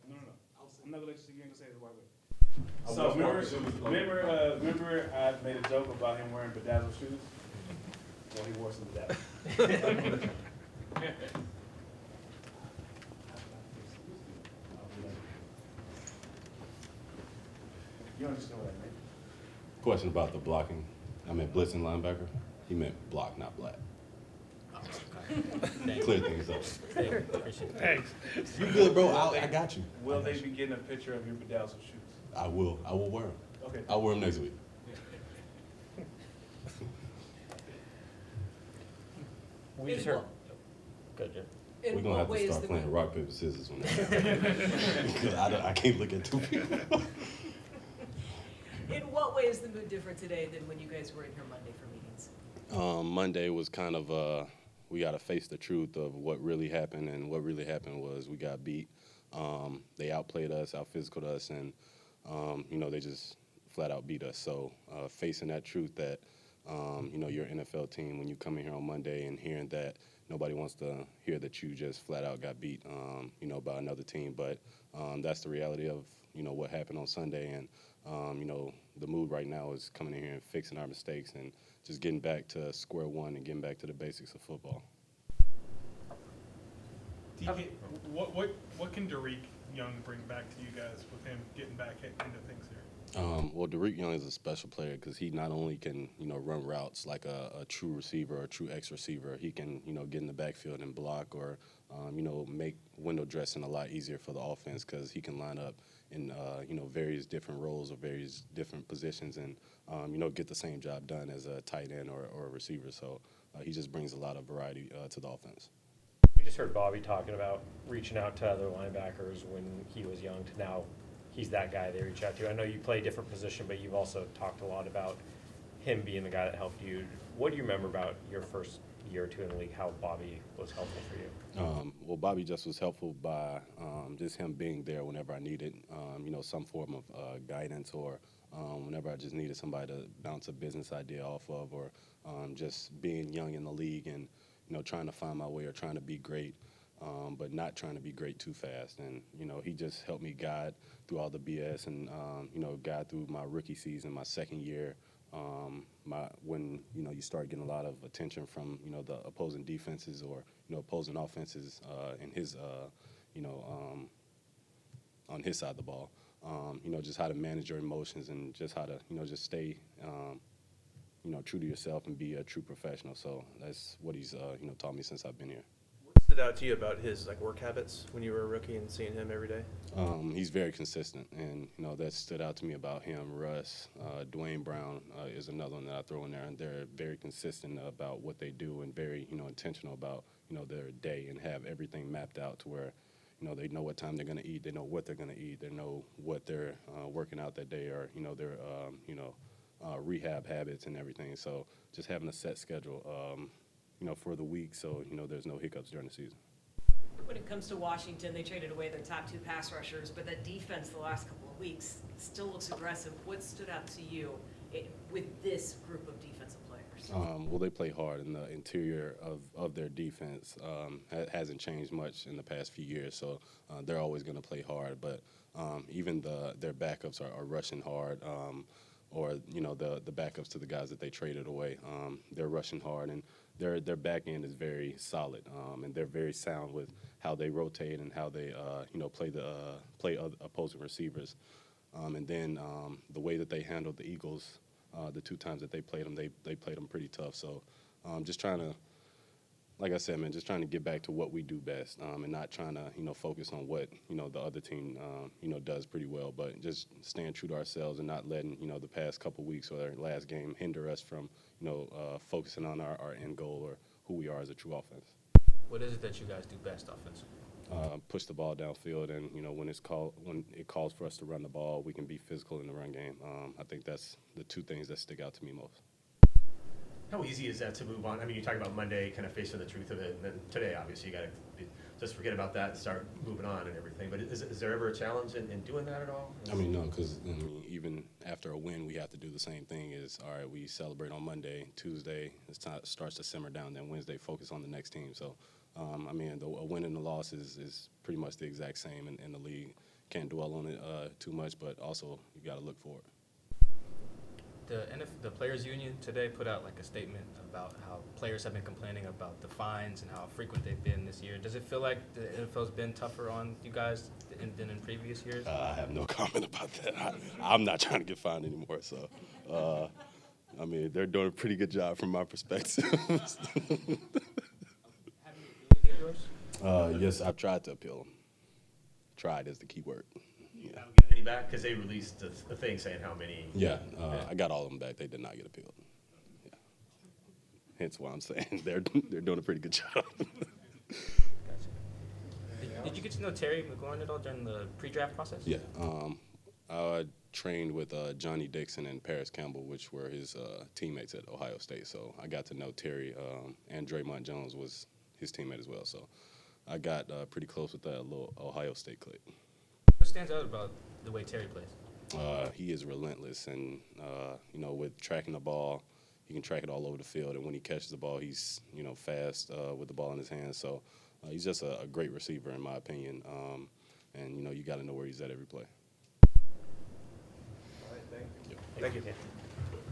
No. I'm not gonna let you say it the right way. So remember I made a joke about him wearing bedazzled shoes? Well, he wore some bedazzled. You understand what I mean? Question about the blocking. I meant blitzing linebacker. He meant block, not black. Clear things up. Thanks. You good, bro? I got you. Will they be getting a picture of your bedazzled shoes? I will wear them. Okay. I'll wear them next week. We just heard. Good, Jim. We're gonna have to start playing rock, paper, scissors on that. Because I can't look at two people. In what way is the mood different today than when you guys were in here Monday for meetings? Monday was kind of we got to face the truth of what really happened, and what really happened was we got beat. They outplayed us, out-physicaled us, and they just flat out beat us. So facing that truth that you're an NFL team, when you come in here on Monday and hearing that nobody wants to hear that you just flat out got beat, by another team. But that's the reality of what happened on Sunday, and the mood right now is coming in here and fixing our mistakes and just getting back to square one and getting back to the basics of football. DK, what can Derek Young bring back to you guys with him getting back into things here? Well, Derek Young is a special player because he not only can run routes like a true receiver or a true X receiver. He can get in the backfield and block or make window dressing a lot easier for the offense because he can line up in various different roles or various different positions and get the same job done as a tight end or a receiver. So he just brings a lot of variety to the offense. We just heard Bobby talking about reaching out to other linebackers when he was young to now he's that guy they reach out to. I know you play a different position, but you've also talked a lot about him being the guy that helped you. What do you remember about your first year or two in the league, how Bobby was helpful for you? Well, Bobby just was helpful by just him being there whenever I needed, some form of guidance or whenever I just needed somebody to bounce a business idea off of or just being young in the league and, trying to find my way or trying to be great, but not trying to be great too fast. And, he just helped me guide through all the BS and, guide through my rookie season, my second year, when you start getting a lot of attention from the opposing defenses or opposing offenses in his on his side of the ball, just how to manage your emotions and just how to just stay true to yourself and be a true professional. So that's what he's taught me since I've been here. What stood out to you about his work habits when you were a rookie and seeing him every day? He's very consistent, and that stood out to me about him. Russ, Dwayne Brown is another one that I throw in there, and they're very consistent about what they do and very intentional about their day and have everything mapped out to where they know what time they're going to eat, they know what they're going to eat, they know what they're working out that day or their rehab habits and everything. So just having a set schedule for the week, so there's no hiccups during the season. When it comes to Washington, they traded away their top two pass rushers, but that defense the last couple of weeks still looks aggressive. What stood out to you with this group of defensive players? Well, they play hard, and the interior of their defense hasn't changed much in the past few years, so they're always going to play hard. But even their backups are rushing hard, or the backups to the guys that they traded away. They're rushing hard, and their back end is very solid, and they're very sound with how they rotate and how they play opposing receivers. And then the way that they handled the Eagles, the two times that they played them, they played them pretty tough. So just trying to, like I said, man, just trying to get back to what we do best, and not trying to focus on what the other team does pretty well, but just staying true to ourselves and not letting the past couple weeks or their last game hinder us from focusing on our end goal or who we are as a true offense. What is it that you guys do best offensively? Push the ball downfield, and when it calls for us to run the ball, we can be physical in the run game. I think that's the two things that stick out to me most. How easy is that to move on? I mean, you talk about Monday, kind of facing the truth of it, and then today, obviously, you got to just forget about that and start moving on and everything. But is there ever a challenge in doing that at all? I mean, no, because even after a win, we have to do the same thing. Is all right, we celebrate on Monday, Tuesday, starts to simmer down. Then Wednesday, focus on the next team. So, I mean, a win and a loss is pretty much the exact same in the league. Can't dwell on it too much, but also you got to look for it. The Players Union today put out like a statement about how players have been complaining about the fines and how frequent they've been this year. Does it feel like the NFL's been tougher on you guys than in previous years? I have no comment about that. I'm not trying to get fined anymore. So, I mean, they're doing a pretty good job from my perspective. Yes, I've tried to appeal them. Tried is the key word. You haven't get any back? Because they released a thing saying how many. Yeah, I got all of them back. They did not get appealed. Yeah. Hence why I'm saying they're doing a pretty good job. Did you get to know Terry McLaurin at all during the pre-draft process? Yeah, I trained with Johnny Dixon and Paris Campbell, which were his teammates at Ohio State. So I got to know Terry, and Draymond Jones was his teammate as well. So I got pretty close with that little Ohio State clique. What stands out about the way Terry plays? He is relentless, and with tracking the ball, he can track it all over the field. And when he catches the ball, he's fast with the ball in his hands. So he's just a great receiver, in my opinion. And you got to know where he's at every play. All right, thank you. Thank you.